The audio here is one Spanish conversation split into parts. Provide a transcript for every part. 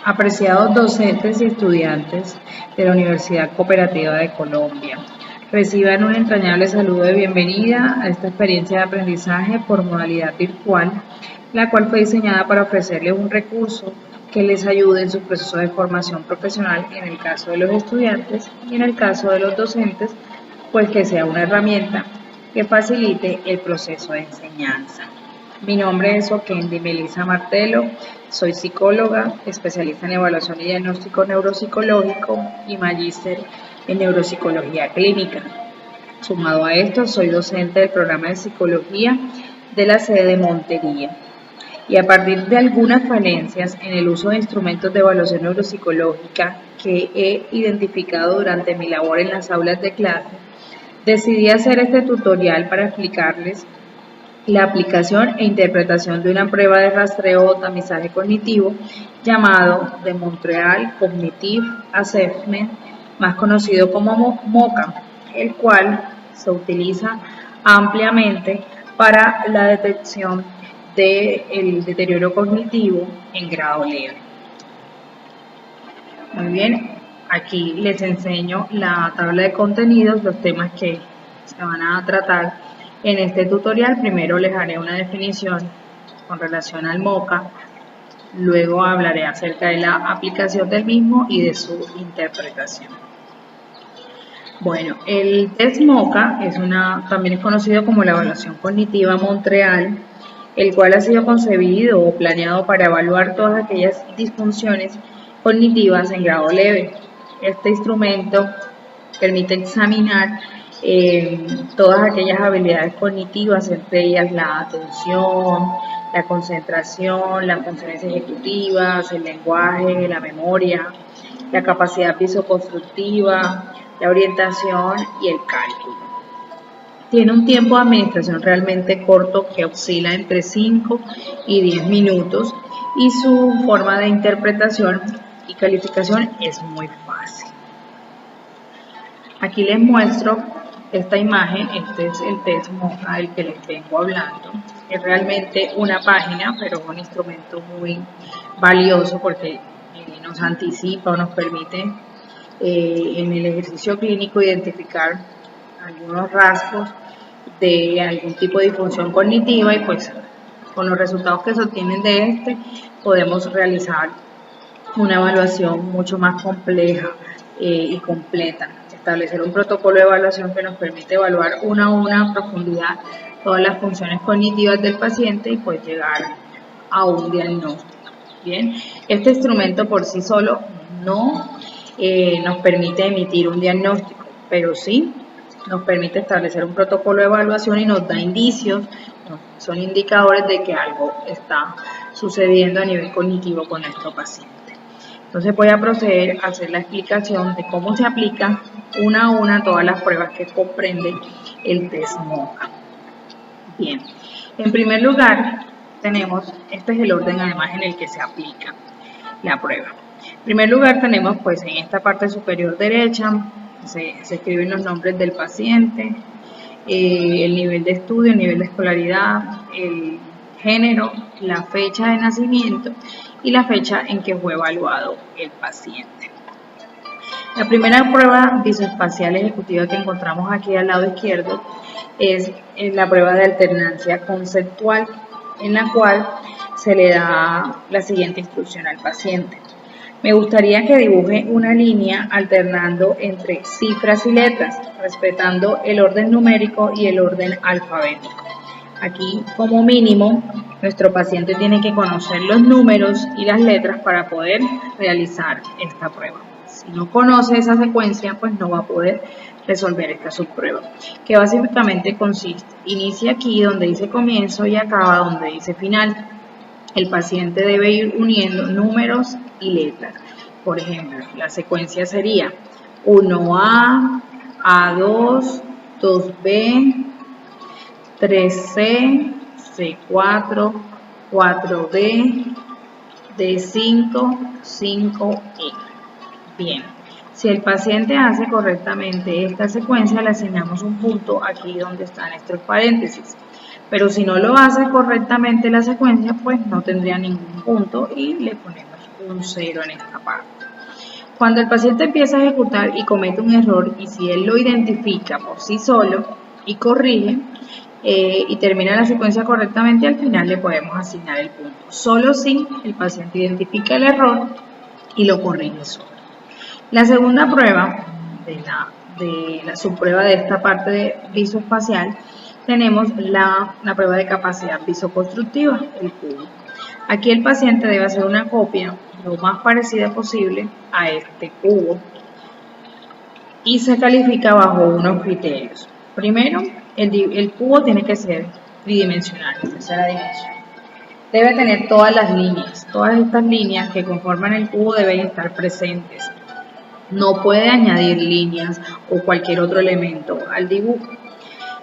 Apreciados docentes y estudiantes de la Universidad Cooperativa de Colombia, reciban un entrañable saludo de bienvenida a esta experiencia de aprendizaje por modalidad virtual, la cual fue diseñada para ofrecerles un recurso que les ayude en su proceso de formación profesional en el caso de los estudiantes y en el caso de los docentes, pues que sea una herramienta que facilite el proceso de enseñanza. Mi nombre es Okendi Melissa Martelo, soy psicóloga, especialista en evaluación y diagnóstico neuropsicológico y magíster en neuropsicología clínica. Sumado a esto, soy docente del programa de psicología de la sede de Montería. Y a partir de algunas falencias en el uso de instrumentos de evaluación neuropsicológica que he identificado durante mi labor en las aulas de clase, decidí hacer este tutorial para explicarles la aplicación e interpretación de una prueba de rastreo o tamizaje cognitivo llamado de Montreal Cognitive Assessment, más conocido como MOCA, el cual se utiliza ampliamente para la detección del deterioro cognitivo en grado leve. Muy bien, aquí les enseño la tabla de contenidos, los temas que se van a tratar en este tutorial. Primero les haré una definición con relación al MOCA, luego hablaré acerca de la aplicación del mismo y de su interpretación. Bueno, el test MOCA también es conocido como la evaluación cognitiva Montreal, el cual ha sido concebido o planeado para evaluar todas aquellas disfunciones cognitivas en grado leve. Este instrumento permite examinar todas aquellas habilidades cognitivas, entre ellas la atención, la concentración, las funciones ejecutivas, el lenguaje, la memoria, la capacidad visoconstructiva, la orientación y el cálculo. Tiene un tiempo de administración realmente corto que oscila entre 5 y 10 minutos y su forma de interpretación y calificación es muy fácil. Aquí les muestro esta imagen, este es el test MOCA del que les vengo hablando. Es realmente una página, pero es un instrumento muy valioso porque nos anticipa o nos permite en el ejercicio clínico identificar algunos rasgos de algún tipo de disfunción cognitiva y pues con los resultados que se obtienen de este podemos realizar una evaluación mucho más compleja y completa. Establecer un protocolo de evaluación que nos permite evaluar una a una a profundidad todas las funciones cognitivas del paciente y pues llegar a un diagnóstico. Bien, este instrumento por sí solo no nos permite emitir un diagnóstico, pero sí nos permite establecer un protocolo de evaluación y nos da indicios, son indicadores de que algo está sucediendo a nivel cognitivo con nuestro paciente. Entonces voy a proceder a hacer la explicación de cómo se aplica una a una todas las pruebas que comprende el test MOCA. Bien, en primer lugar tenemos, este es el orden además en el que se aplica la prueba. En primer lugar tenemos pues en esta parte superior derecha, se escriben los nombres del paciente, el nivel de estudio, el nivel de escolaridad, el género, la fecha de nacimiento y la fecha en que fue evaluado el paciente. La primera prueba visoespacial ejecutiva que encontramos aquí al lado izquierdo es la prueba de alternancia conceptual, en la cual se le da la siguiente instrucción al paciente. Me gustaría que dibuje una línea alternando entre cifras y letras, respetando el orden numérico y el orden alfabético. Aquí, como mínimo, nuestro paciente tiene que conocer los números y las letras para poder realizar esta prueba. Si no conoce esa secuencia, pues no va a poder resolver esta subprueba, que básicamente consiste, inicia aquí donde dice comienzo y acaba donde dice final. El paciente debe ir uniendo números y letras. Por ejemplo, la secuencia sería 1A, A2, 2B, 3C, C4, 4D, D5, 5E. Bien, si el paciente hace correctamente esta secuencia, le asignamos un punto aquí donde están estos paréntesis. Pero si no lo hace correctamente la secuencia, pues no tendría ningún punto y le ponemos un 0 en esta parte. Cuando el paciente empieza a ejecutar y comete un error, y si él lo identifica por sí solo y corrige y termina la secuencia correctamente, al final le podemos asignar el punto. Solo si el paciente identifica el error y lo corrige solo. La segunda prueba de la subprueba de esta parte visoespacial, tenemos la prueba de capacidad visoconstructiva, el cubo. Aquí el paciente debe hacer una copia lo más parecida posible a este cubo y se califica bajo unos criterios. Primero, el cubo tiene que ser tridimensional, tercera dimensión. Debe tener todas las líneas, todas estas líneas que conforman el cubo deben estar presentes. No puede añadir líneas o cualquier otro elemento al dibujo.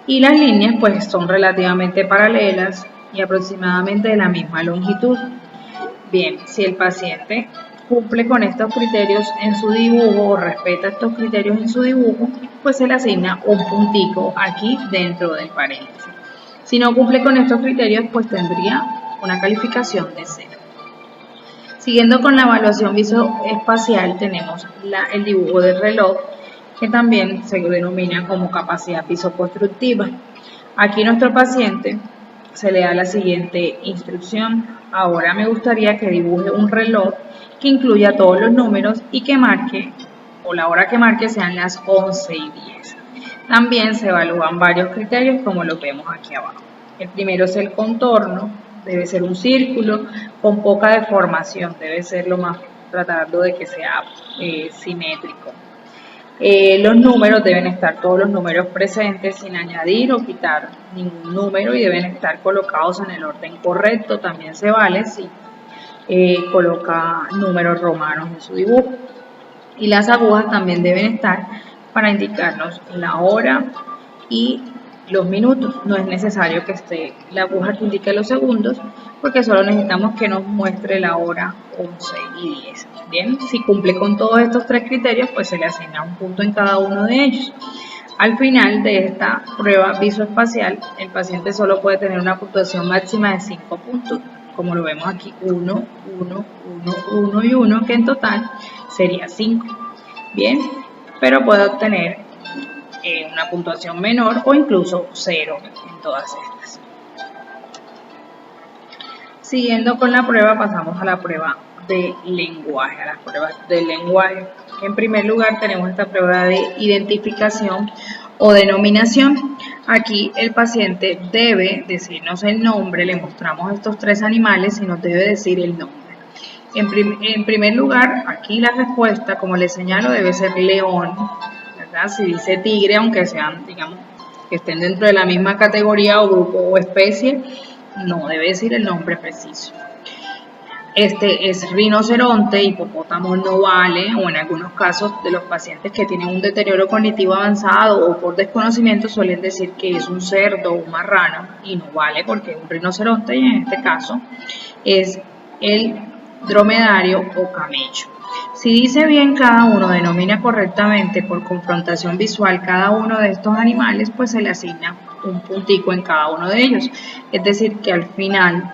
Y las líneas pues son relativamente paralelas y aproximadamente de la misma longitud. Bien, si el paciente cumple con estos criterios en su dibujo o respeta estos criterios en su dibujo, pues se le asigna un puntico aquí dentro del paréntesis. Si no cumple con estos criterios, pues tendría una calificación de 0. Siguiendo con la evaluación visoespacial, tenemos el dibujo del reloj, que también se denomina como capacidad visoconstructiva. Aquí nuestro paciente se le da la siguiente instrucción. Ahora me gustaría que dibuje un reloj que incluya todos los números y que marque, o la hora que marque sean las 11:10. También se evalúan varios criterios como lo vemos aquí abajo. El primero es el contorno, debe ser un círculo con poca deformación, debe ser tratando de que sea simétrico. Los números deben estar todos los números presentes sin añadir o quitar ningún número y deben estar colocados en el orden correcto. También se vale si coloca números romanos en su dibujo. Y las agujas también deben estar para indicarnos la hora y los minutos. No es necesario que esté la aguja que indique los segundos, porque solo necesitamos que nos muestre la hora 11:10. Bien, si cumple con todos estos tres criterios, pues se le asigna un punto en cada uno de ellos. Al final de esta prueba visoespacial, el paciente solo puede tener una puntuación máxima de 5 puntos, como lo vemos aquí, 1, 1, 1, 1 y 1, que en total sería 5. Bien, pero puede obtener una puntuación menor o incluso 0 en todas estas. Siguiendo con la prueba, pasamos a la prueba de lenguaje, a las pruebas del lenguaje. En primer lugar tenemos esta prueba de identificación o denominación. Aquí el paciente debe decirnos el nombre, le mostramos estos tres animales y nos debe decir el nombre. En primer lugar, aquí la respuesta, como les señalo, debe ser león. Si dice tigre, aunque sean, digamos, que estén dentro de la misma categoría o grupo o especie, no debe decir el nombre preciso. Este es rinoceronte, hipopótamo no vale, o en algunos casos de los pacientes que tienen un deterioro cognitivo avanzado o por desconocimiento suelen decir que es un cerdo o un marrano y no vale porque es un rinoceronte y en este caso es el dromedario o camello. Si dice bien cada uno, denomina correctamente por confrontación visual cada uno de estos animales, pues se le asigna un puntico en cada uno de ellos. Es decir, que al final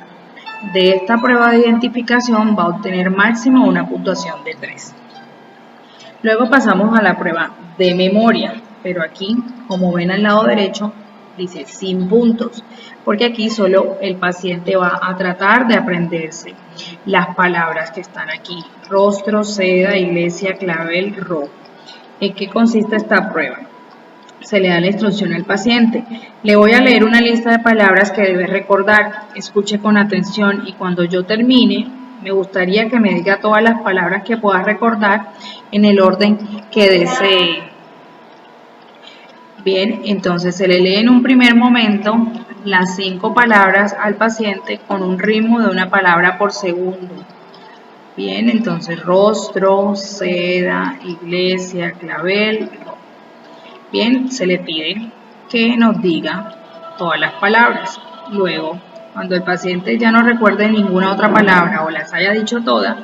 de esta prueba de identificación va a obtener máximo una puntuación de 3. Luego pasamos a la prueba de memoria, pero aquí, como ven al lado derecho, dice sin puntos, porque aquí solo el paciente va a tratar de aprenderse las palabras que están aquí: rostro, seda, iglesia, clavel, rojo. ¿En qué consiste esta prueba? Se le da la instrucción al paciente. Le voy a leer una lista de palabras que debe recordar. Escuche con atención y cuando yo termine, me gustaría que me diga todas las palabras que pueda recordar en el orden que desee. Bien, entonces se le lee en un primer momento las 5 palabras al paciente con un ritmo de una palabra por segundo. Bien, entonces rostro, seda, iglesia, clavel. Bien, se le pide que nos diga todas las palabras. Luego, cuando el paciente ya no recuerde ninguna otra palabra o las haya dicho todas,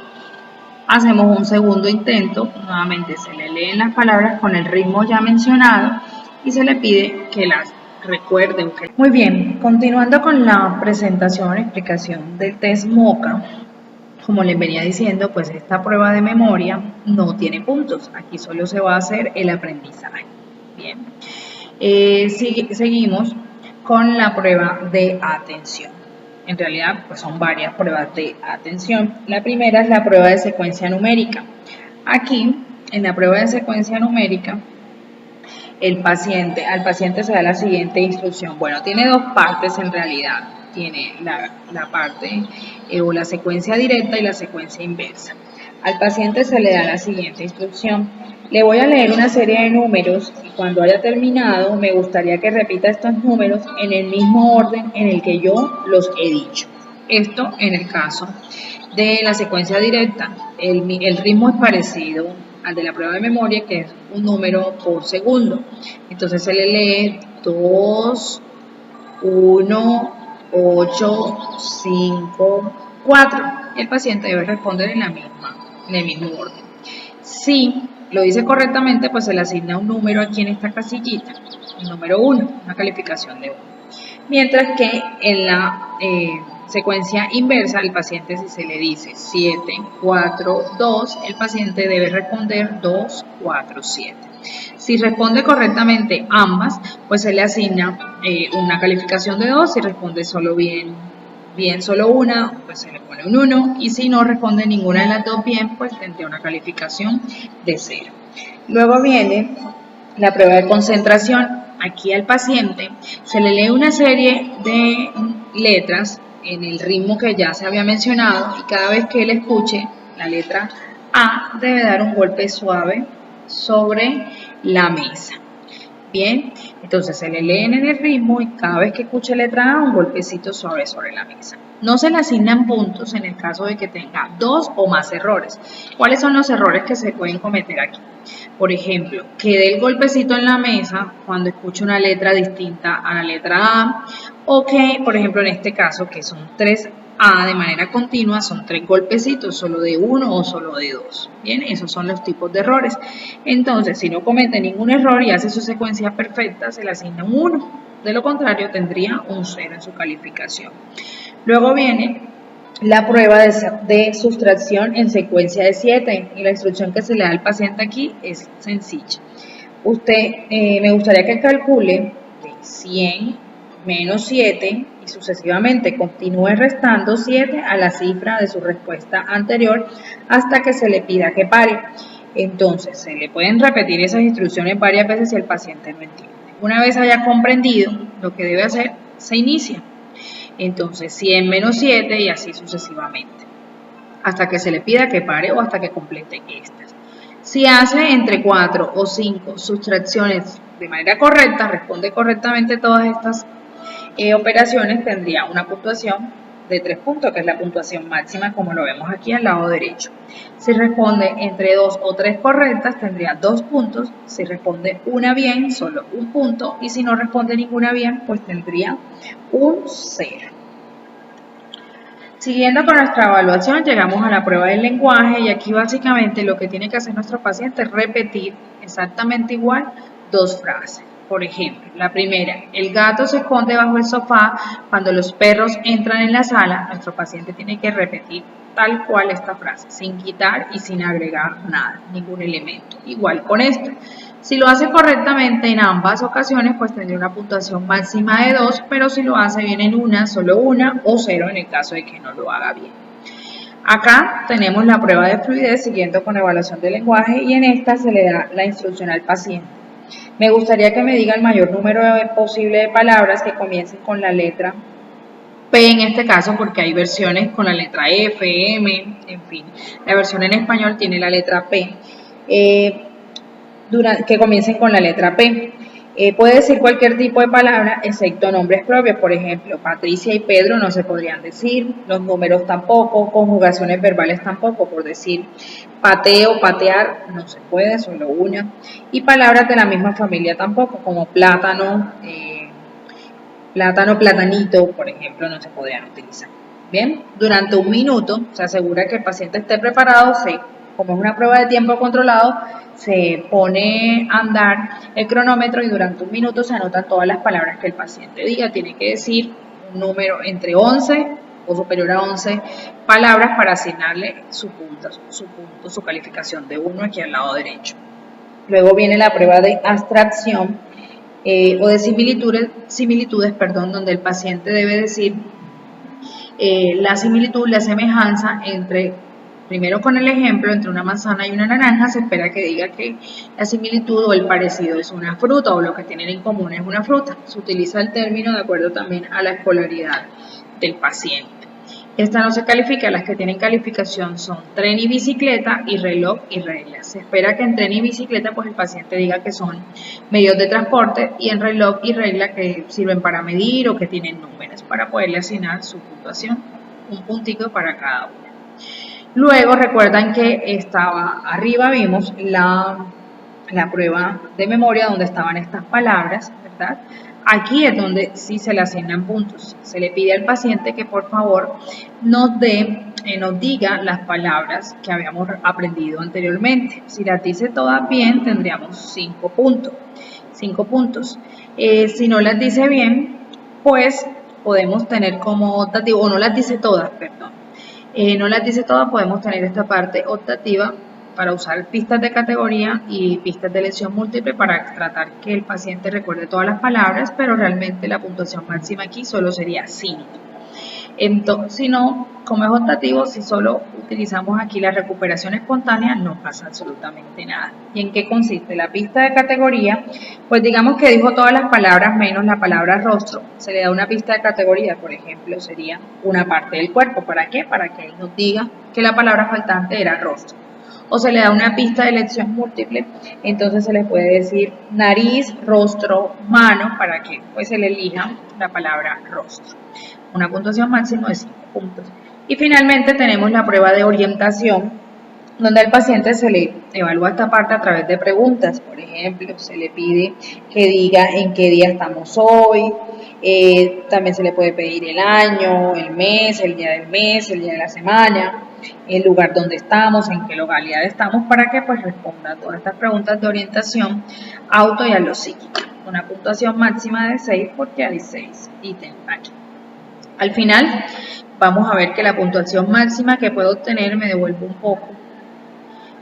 hacemos un segundo intento. Nuevamente se le leen las palabras con el ritmo ya mencionado y se le pide que las recuerde. Muy bien, continuando con la presentación, explicación del test MOCA, como les venía diciendo, pues esta prueba de memoria no tiene puntos. Aquí solo se va a hacer el aprendizaje. Bien. Seguimos con la prueba de atención. En realidad, pues son varias pruebas de atención. La primera es la prueba de secuencia numérica. Aquí, en la prueba de secuencia numérica, al paciente se da la siguiente instrucción. Bueno, tiene dos partes en realidad. Tiene la parte o la secuencia directa y la secuencia inversa. Al paciente se le da la siguiente instrucción. Le voy a leer una serie de números y cuando haya terminado me gustaría que repita estos números en el mismo orden en el que yo los he dicho. Esto en el caso de la secuencia directa. El ritmo es parecido al de la prueba de memoria, que es un número por segundo. Entonces se le lee 2, 1, 8, 5, 4. Y el paciente debe responder en el mismo orden. Si lo dice correctamente, pues se le asigna un número aquí en esta casillita, el número 1, una calificación de 1. Mientras que en la secuencia inversa, al paciente si se le dice 7, 4, 2, el paciente debe responder 2, 4, 7. Si responde correctamente ambas, pues se le asigna una calificación de 2. Si responde solo bien solo una, pues se le pone un 1. Y si no responde ninguna de las dos bien, pues tendría una calificación de 0. Luego viene la prueba de concentración. Aquí al paciente se le lee una serie de letras en el ritmo que ya se había mencionado y cada vez que él escuche la letra A debe dar un golpe suave sobre la mesa. Bien, entonces se le leen en el ritmo y cada vez que escuche letra A un golpecito suave sobre la mesa. No se le asignan puntos en el caso de que tenga 2 o más errores. ¿Cuáles son los errores que se pueden cometer aquí? Por ejemplo, que dé el golpecito en la mesa cuando escuche una letra distinta a la letra A, o que, por ejemplo, en este caso, que son 3 A de manera continua, son 3 golpecitos, solo de 1 o solo de 2. Bien, esos son los tipos de errores. Entonces, si no comete ningún error y hace su secuencia perfecta, se le asigna un 1. De lo contrario, tendría un 0 en su calificación. Luego viene la prueba de sustracción en secuencia de 7 y la instrucción que se le da al paciente aquí es sencilla. Me gustaría que calcule de 100 menos 7 y sucesivamente continúe restando 7 a la cifra de su respuesta anterior hasta que se le pida que pare. Entonces se le pueden repetir esas instrucciones varias veces si el paciente no entiende. Una vez haya comprendido lo que debe hacer, se inicia. Entonces 100 menos 7 y así sucesivamente, hasta que se le pida que pare o hasta que complete estas. Si hace entre 4 o 5 sustracciones de manera correcta, responde correctamente todas estas operaciones, tendría una puntuación de 3 puntos, que es la puntuación máxima como lo vemos aquí al lado derecho. Si responde entre 2 o 3 correctas, tendría 2 puntos. Si responde una bien, solo un punto. Y si no responde ninguna bien, pues tendría un 0. Siguiendo con nuestra evaluación, llegamos a la prueba del lenguaje y aquí básicamente lo que tiene que hacer nuestro paciente es repetir exactamente igual 2 frases. Por ejemplo, la primera, el gato se esconde bajo el sofá cuando los perros entran en la sala. Nuestro paciente tiene que repetir tal cual esta frase, sin quitar y sin agregar nada, ningún elemento. Igual con esto. Si lo hace correctamente en ambas ocasiones, pues tendría una puntuación máxima de 2, pero si lo hace bien en una, solo una o 0 en el caso de que no lo haga bien. Acá tenemos la prueba de fluidez siguiendo con evaluación del lenguaje y en esta se le da la instrucción al paciente. Me gustaría que me diga el mayor número posible de palabras que comiencen con la letra P en este caso, porque hay versiones con la letra F, M, en fin. La versión en español tiene la letra P, que comiencen con la letra P. Puede decir cualquier tipo de palabra excepto nombres propios. Por ejemplo, Patricia y Pedro no se podrían decir, los números tampoco, conjugaciones verbales tampoco, por decir pateo, patear, no se puede, solo una. Y palabras de la misma familia tampoco, como plátano, plátano, platanito, por ejemplo, no se podrían utilizar. Bien, durante un minuto se asegura que el paciente esté preparado, como es una prueba de tiempo controlado, se pone a andar el cronómetro y durante un minuto se anotan todas las palabras que el paciente diga. Tiene que decir un número entre 11 o superior a 11 palabras para asignarle su calificación de 1 aquí al lado derecho. Luego viene la prueba de abstracción o de similitudes, donde el paciente debe decir la similitud, la semejanza entre, primero con el ejemplo, entre una manzana y una naranja. Se espera que diga que la similitud o el parecido es una fruta o lo que tienen en común es una fruta. Se utiliza el término de acuerdo también a la escolaridad del paciente. Esta no se califica, las que tienen calificación son tren y bicicleta y reloj y regla. Se espera que en tren y bicicleta pues el paciente diga que son medios de transporte y en reloj y regla que sirven para medir o que tienen números para poderle asignar su puntuación, un puntito para cada uno. Luego recuerdan que estaba arriba, vimos la prueba de memoria donde estaban estas palabras, ¿verdad? Aquí es donde sí se le asignan puntos. Se le pide al paciente que por favor nos diga las palabras que habíamos aprendido anteriormente. Si las dice todas bien, tendríamos 5 puntos. 5 puntos. Si no las dice bien, pues podemos tener como optativo, o no las dice todas, perdón. No las dice todas, podemos tener esta parte optativa para usar pistas de categoría y pistas de elección múltiple para tratar que el paciente recuerde todas las palabras, pero realmente la puntuación máxima aquí solo sería 5. Entonces, si no, como es optativo, si solo utilizamos aquí la recuperación espontánea, no pasa absolutamente nada. ¿Y en qué consiste? La pista de categoría, pues digamos que dijo todas las palabras menos la palabra rostro. Se le da una pista de categoría, por ejemplo, sería una parte del cuerpo. ¿Para qué? Para que él nos diga que la palabra faltante era rostro. O se le da una pista de elección múltiple, entonces se le puede decir nariz, rostro, mano, para que pues se le elija la palabra rostro. Una puntuación máxima de 5 puntos. Y finalmente tenemos la prueba de orientación, donde al paciente se le evalúa esta parte a través de preguntas. Por ejemplo, se le pide que diga en qué día estamos hoy. También se le puede pedir el año, el mes, el día del mes, el día de la semana, el lugar donde estamos, en qué localidad estamos, para que pues responda a todas estas preguntas de orientación auto y a lo psíquico. Una puntuación máxima de 6 porque hay 6 ítems aquí. Al final vamos a ver que la puntuación máxima que puedo obtener, me devuelvo un poco,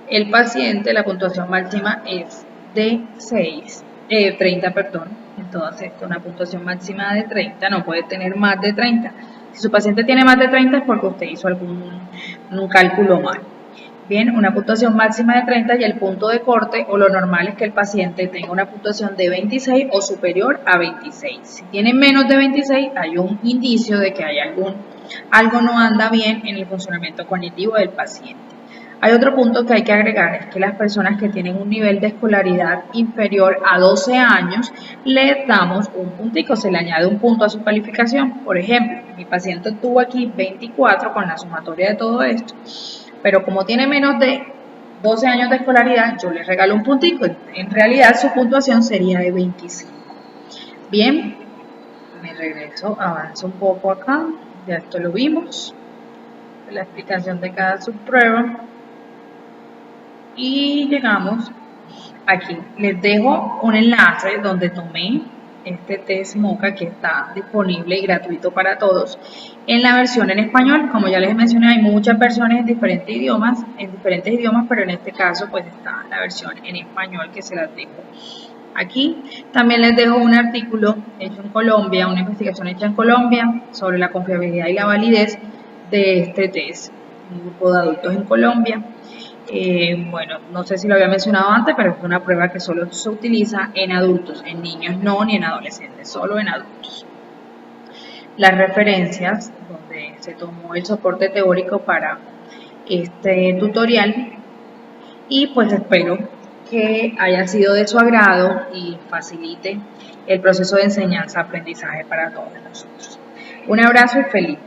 el paciente, la puntuación máxima es de 30, perdón. Entonces, una puntuación máxima de 30, no puede tener más de 30. Si su paciente tiene más de 30 es porque usted hizo un cálculo mal. Bien, una puntuación máxima de 30 y el punto de corte o lo normal es que el paciente tenga una puntuación de 26 o superior a 26. Si tiene menos de 26 hay un indicio de que hay algo no anda bien en el funcionamiento cognitivo del paciente. Hay otro punto que hay que agregar, es que las personas que tienen un nivel de escolaridad inferior a 12 años, le damos un puntico, se le añade un punto a su calificación. Por ejemplo, mi paciente tuvo aquí 24 con la sumatoria de todo esto, pero como tiene menos de 12 años de escolaridad, yo le regalo un puntico. En realidad su puntuación sería de 25. Bien, me regreso, avanzo un poco acá, ya esto lo vimos, la explicación de cada subprueba. Y llegamos aquí. Les dejo un enlace donde tomé este test MOCA que está disponible y gratuito para todos en la versión en español. Como ya les mencioné, hay muchas versiones en diferentes idiomas, pero en este caso pues está la versión en español que se las dejo aquí. También les dejo un artículo hecho en Colombia, una investigación hecha en Colombia sobre la confiabilidad y la validez de este test. Un grupo de adultos en Colombia. Bueno, no sé si lo había mencionado antes, pero es una prueba que solo se utiliza en adultos, en niños no, ni en adolescentes, solo en adultos. Las referencias donde se tomó el soporte teórico para este tutorial y pues espero que haya sido de su agrado y facilite el proceso de enseñanza-aprendizaje para todos nosotros. Un abrazo y feliz